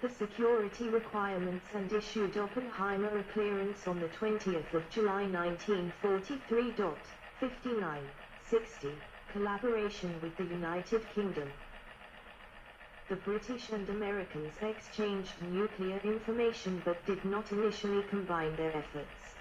the security requirements and issued Oppenheimer a clearance on the 20th of July 1943. 5960. Collaboration with the United Kingdom. The British and Americans exchanged nuclear information but did not initially combine their efforts.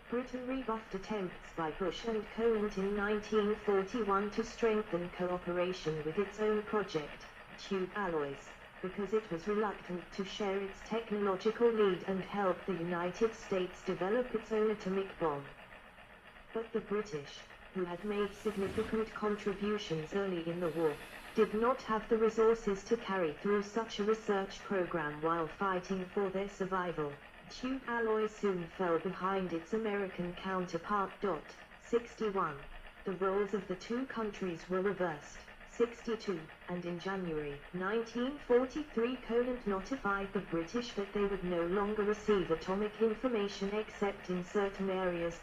Britain rebuffed attempts by Bush and Conant in 1941 to strengthen cooperation with its own project, tube alloys, because it was reluctant to share its technological lead and help the United States develop its own atomic bomb. But the British, who had made significant contributions early in the war, did not have the resources to carry through such a research program while fighting for their survival. Tube alloy soon fell behind its American counterpart. 61. The roles of the two countries were reversed. 62, and in January 1943 Conant notified the British that they would no longer receive atomic information except in certain areas.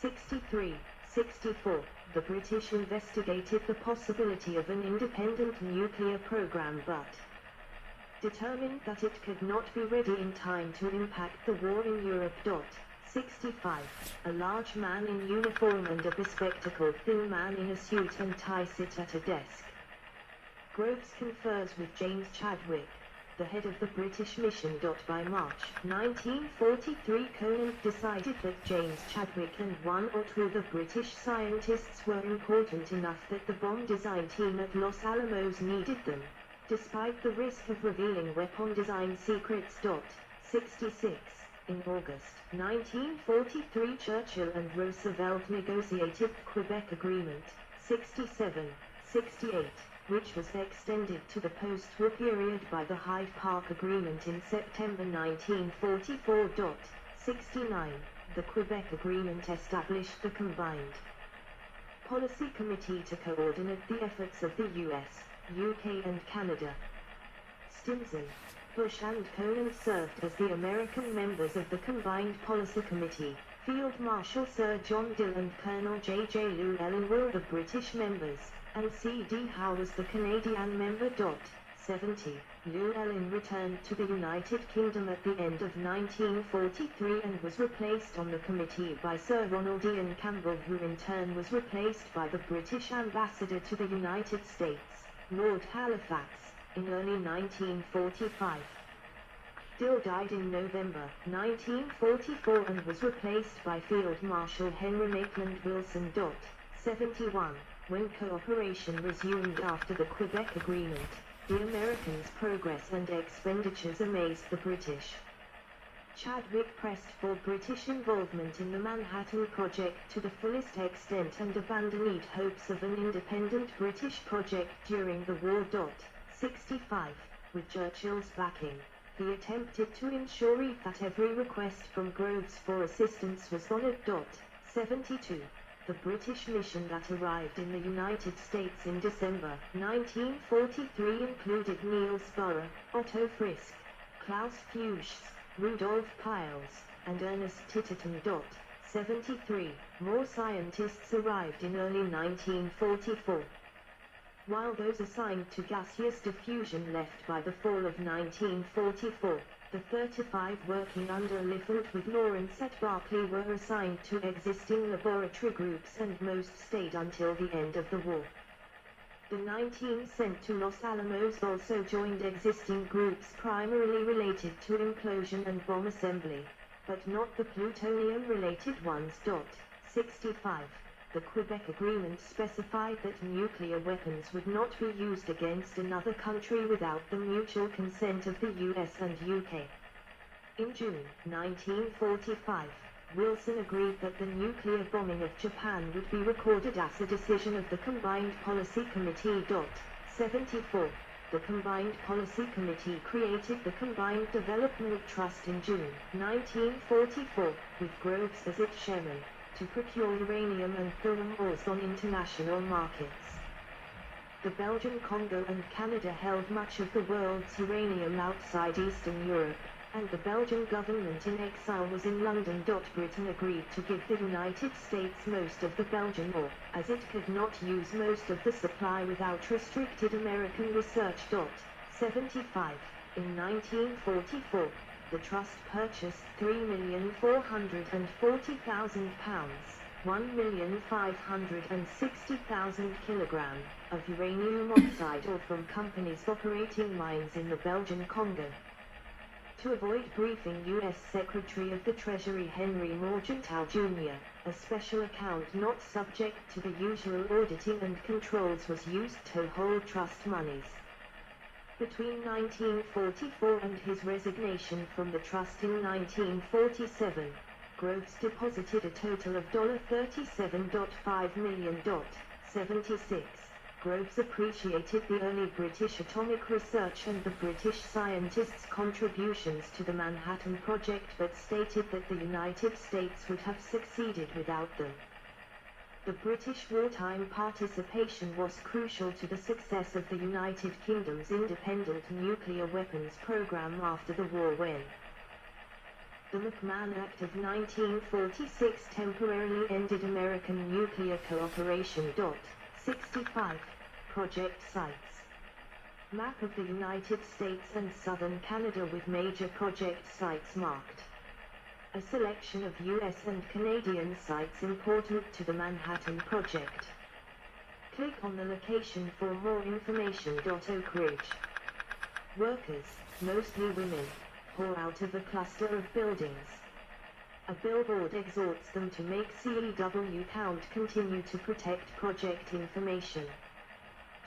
63, 64. The British investigated the possibility of an independent nuclear program but determined that it could not be ready in time to impact the war in Europe. 65. A large man in uniform and a bespectacled thin man in a suit and tie sit at a desk. Groves confers with James Chadwick, the head of the British mission. By March 1943 Conant decided that James Chadwick and one or two of the British scientists were important enough that the bomb design team at Los Alamos needed them, despite the risk of revealing weapon design secrets. 66. In August 1943 Churchill and Roosevelt negotiated the Quebec Agreement. 67, 68. Which was extended to the post-war period by the Hyde Park Agreement in September 1944. 69. The Quebec Agreement established the Combined Policy Committee to coordinate the efforts of the US, UK and Canada. Stimson, Bush and Conant served as the American members of the Combined Policy Committee. Field Marshal Sir John Dill and Colonel J.J. Llewellyn were the British members, and C.D. Howe was the Canadian member. 70. Llewellyn returned to the United Kingdom at the end of 1943 and was replaced on the committee by Sir Ronald Ian Campbell, who in turn was replaced by the British ambassador to the United States, Lord Halifax, in early 1945. Dill died in November 1944 and was replaced by Field Marshal Henry Maitland Wilson. 71. When cooperation resumed after the Quebec Agreement, the Americans' progress and expenditures amazed the British. Chadwick pressed for British involvement in the Manhattan Project to the fullest extent and abandoned hopes of an independent British project during the war. 65. With Churchill's backing, he attempted to ensure that every request from Groves for assistance was honored. 72. The British mission that arrived in the United States in December 1943 included Niels Bohr, Otto Frisch, Klaus Fuchs, Rudolf Piles, and Ernest Titterton. 73. More scientists arrived in early 1944. While those assigned to gaseous diffusion left by the fall of 1944, the 35 working under Oliphant with Lawrence at Berkeley were assigned to existing laboratory groups and most stayed until the end of the war. The 19 sent to Los Alamos also joined existing groups primarily related to implosion and bomb assembly, but not the plutonium-related ones. 65. The Quebec Agreement specified that nuclear weapons would not be used against another country without the mutual consent of the US and UK. In June 1945, Wilson agreed that the nuclear bombing of Japan would be recorded as a decision of the Combined Policy Committee. 74. The Combined Policy Committee created the Combined Development Trust in June 1944, with Groves as its chairman, to procure uranium and thorium ores on international markets. The Belgian Congo and Canada held much of the world's uranium outside Eastern Europe, and the Belgian government in exile was in London. Britain agreed to give the United States most of the Belgian ore, as it could not use most of the supply without restricted American research. 75. In 1944, the trust purchased £3,440,000, 1,560,000 kilograms, of uranium oxide ore from companies operating mines in the Belgian Congo. To avoid briefing U.S. Secretary of the Treasury Henry Morgenthau Jr., a special account not subject to the usual auditing and controls was used to hold trust monies. Between 1944 and his resignation from the trust in 1947, Groves deposited a total of $37.5 million. 76. Groves appreciated the early British atomic research and the British scientists' contributions to the Manhattan Project, but stated that the United States would have succeeded without them. The British wartime participation was crucial to the success of the United Kingdom's independent nuclear weapons program after the war when the McMahon Act of 1946 temporarily ended American nuclear cooperation. 65. Project sites. Map of the United States and southern Canada with major project sites marked. A selection of U.S. and Canadian sites important to the Manhattan Project. Click on the location for more information. Oak Ridge. Workers, mostly women, pour out of a cluster of buildings. A billboard exhorts them to make CEW count. Continue to protect project information.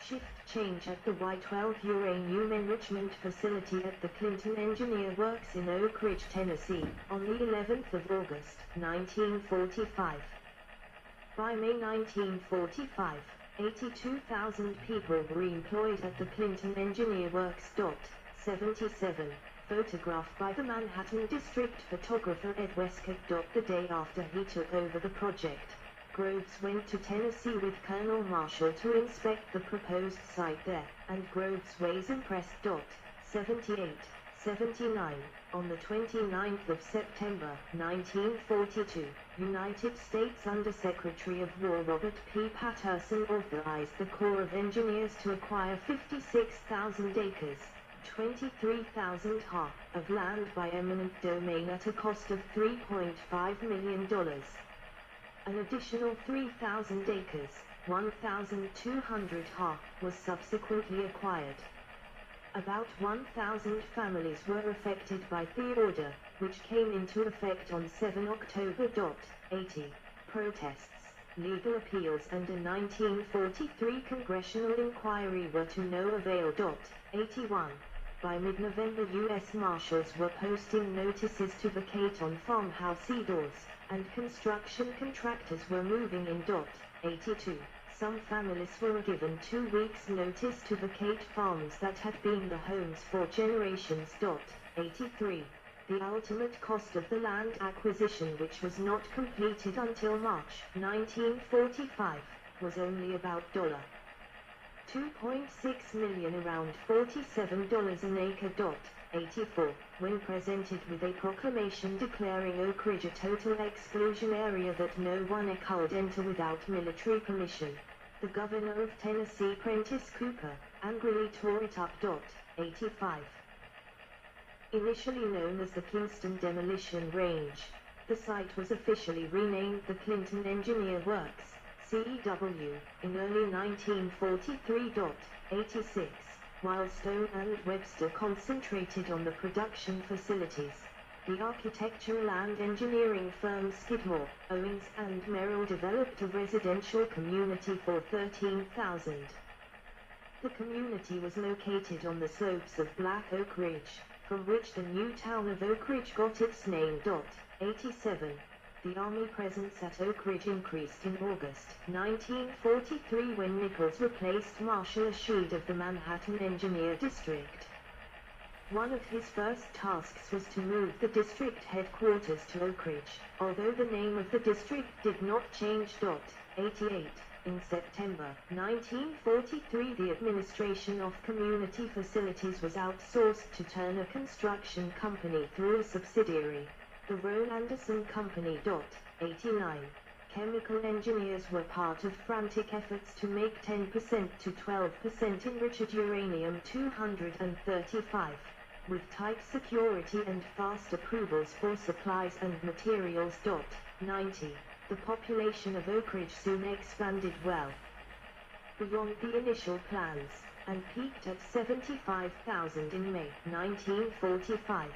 Shift change at the Y-12 uranium enrichment facility at the Clinton Engineer Works in Oak Ridge, Tennessee, on the 11th of August, 1945. By May 1945, 82,000 people were employed at the Clinton Engineer Works. 77. Photographed by the Manhattan District photographer Ed Westcott. The day after he took over the project, Groves went to Tennessee with Colonel Marshall to inspect the proposed site there, and Groves was impressed. 78. 79. On the 29th of September, 1942, United States Undersecretary of War Robert P. Patterson authorized the Corps of Engineers to acquire 56,000 acres, 23,000 ha, of land by eminent domain at a cost of $3.5 million. An additional 3,000 acres, 1,200 ha, was subsequently acquired. About 1,000 families were affected by the order, which came into effect on 7 October. 80. Protests, legal appeals and a 1943 congressional inquiry were to no avail. 81. By mid-November, U.S. Marshals were posting notices to vacate on farmhouse doors, and construction contractors were moving in. 82. Some families were given 2 weeks' notice to vacate farms that had been the homes for generations. 83. The ultimate cost of the land acquisition, which was not completed until March 1945, was only about $2.6 million, around $47 an acre. 84. When presented with a proclamation declaring Oak Ridge a total exclusion area that no one could enter without military permission, the governor of Tennessee, Prentice Cooper, angrily tore it up. 85. Initially known as the Kingston Demolition Range, the site was officially renamed the Clinton Engineer Works, CEW, in early 1943. 86. While Stone and Webster concentrated on the production facilities, the architectural and engineering firm Skidmore, Owings and Merrill developed a residential community for 13,000. The community was located on the slopes of Black Oak Ridge, from which the new town of Oak Ridge got its name. 87. The Army presence at Oak Ridge increased in August 1943 when Nichols replaced Marshall Asheed of the Manhattan Engineer District. One of his first tasks was to move the district headquarters to Oak Ridge, although the name of the district did not change. 88. In September 1943, the administration of community facilities was outsourced to Turner Construction Company through a subsidiary, the Rowan Anderson Company. 89. Chemical engineers were part of frantic efforts to make 10% to 12% enriched uranium-235, with tight security and fast approvals for supplies and materials. 90. The population of Oak Ridge soon expanded well beyond the initial plans, and peaked at 75,000 in May 1945,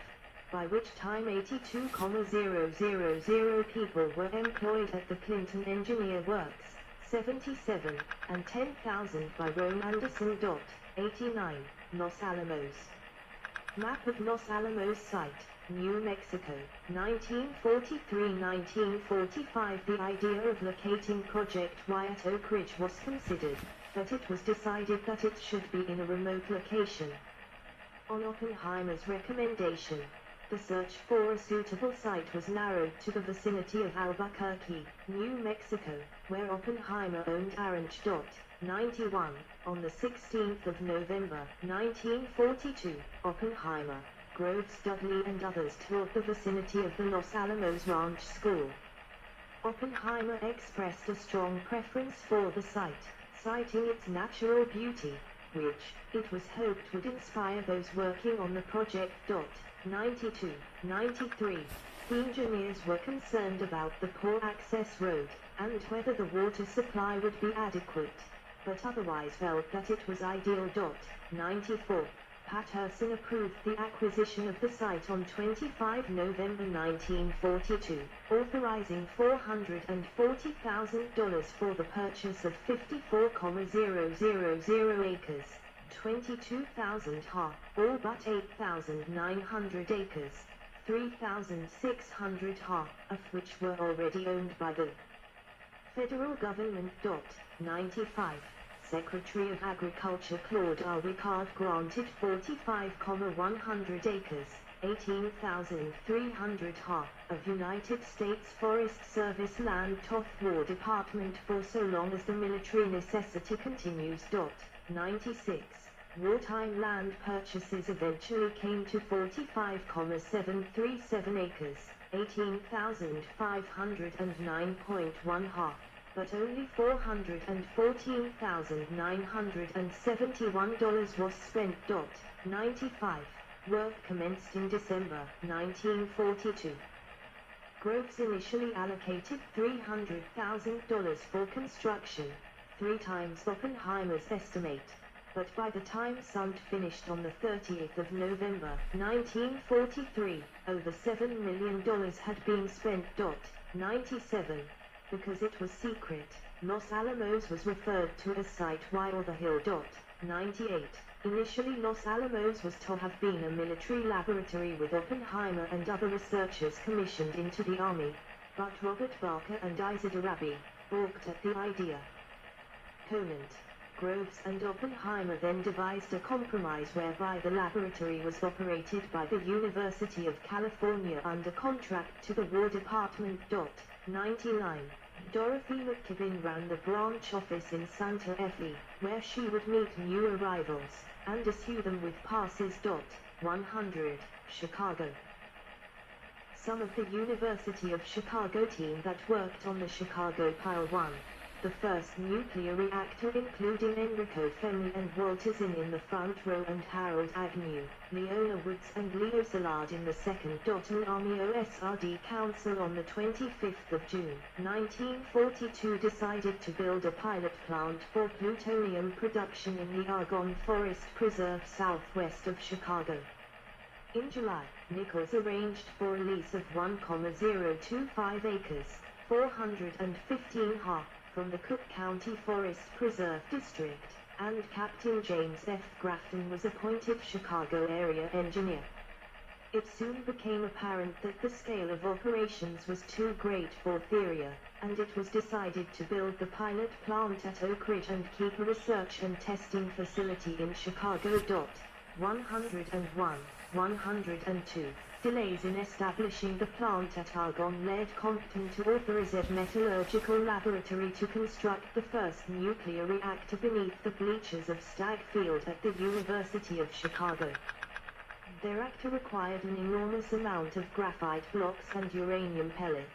by which time 82,000 people were employed at the Clinton Engineer Works, 77, and 10,000 by Rome Anderson. 89. Los Alamos. Map of Los Alamos site, New Mexico, 1943-1945. The idea of locating Project Y at Oak Ridge was considered, but it was decided that it should be in a remote location. On Oppenheimer's recommendation, the search for a suitable site was narrowed to the vicinity of Albuquerque, New Mexico, where Oppenheimer owned a ranch. 91. On the 16th of November 1942, Oppenheimer, Groves Dudley and others toured the vicinity of the Los Alamos Ranch School. Oppenheimer expressed a strong preference for the site, citing its natural beauty, which, it was hoped would inspire those working on the project. 92. 93. The engineers were concerned about the poor access road, and whether the water supply would be adequate, but otherwise felt that it was ideal. 94. Patterson approved the acquisition of the site on 25 November 1942, authorizing $440,000 for the purchase of 54,000 acres, 22,000 ha, all but 8,900 acres, 3,600 ha, of which were already owned by the federal government. 95. Secretary of Agriculture Claude R. Ricard granted 45,100 acres, 18,300 ha, of United States Forest Service land to War Department for so long as the military necessity continues. 96. Wartime land purchases eventually came to 45,737 acres, 18,509.1 ha, but only $414,971 was spent. 95. Work commenced in December 1942. Groves initially allocated $300,000 for construction, 3 times Oppenheimer's estimate, but by the time Sund finished on the 30th of November 1943, over $7 million had been spent. 97. Because it was secret, Los Alamos was referred to as Site Y or the Hill. 98. Initially Los Alamos was to have been a military laboratory with Oppenheimer and other researchers commissioned into the Army, but Robert Barker and Isidore Abbey balked at the idea. Conant, Groves and Oppenheimer then devised a compromise whereby the laboratory was operated by the University of California under contract to the War Department. 99. Dorothy McKibben ran the branch office in Santa Fe, where she would meet new arrivals, and issue them with passes. 100. Chicago. Some of the University of Chicago team that worked on the Chicago Pile 1, the first nuclear reactor, including Enrico Fermi and Walter Zinn in the front row and Harold Agnew, Leona Woods and Leo Szilard in the second. An Army OSRD Council on the 25th of June, 1942 decided to build a pilot plant for plutonium production in the Argonne Forest Preserve southwest of Chicago. In July, Nichols arranged for a lease of 1,025 acres, 415 ha, from the Cook County Forest Preserve District, and Captain James F. Grafton was appointed Chicago area engineer. It soon became apparent that the scale of operations was too great for Theria, and it was decided to build the pilot plant at Oak Ridge and keep a research and testing facility in Chicago. 101. 102. Delays in establishing the plant at Argonne led Compton to authorize a metallurgical laboratory to construct the first nuclear reactor beneath the bleachers of Stagg Field at the University of Chicago. The reactor required an enormous amount of graphite blocks and uranium pellets.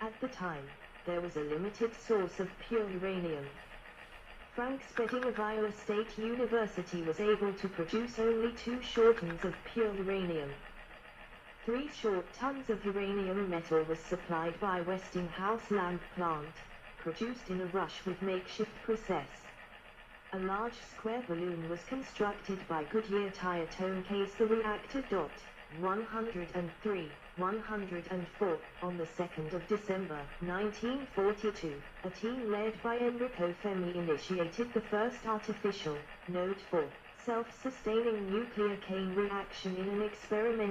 At the time, there was a limited source of pure uranium. Frank Spedding of Iowa State University was able to produce only 2 short tons of pure uranium. 3 short tons of uranium metal was supplied by Westinghouse Lamp Plant, produced in a rush with makeshift process. A large square balloon was constructed by Goodyear Tire to encase the reactor. 103, 104. On the 2nd of December, 1942, a team led by Enrico Fermi initiated the first artificial, Node 4, self-sustaining nuclear chain reaction in an experimental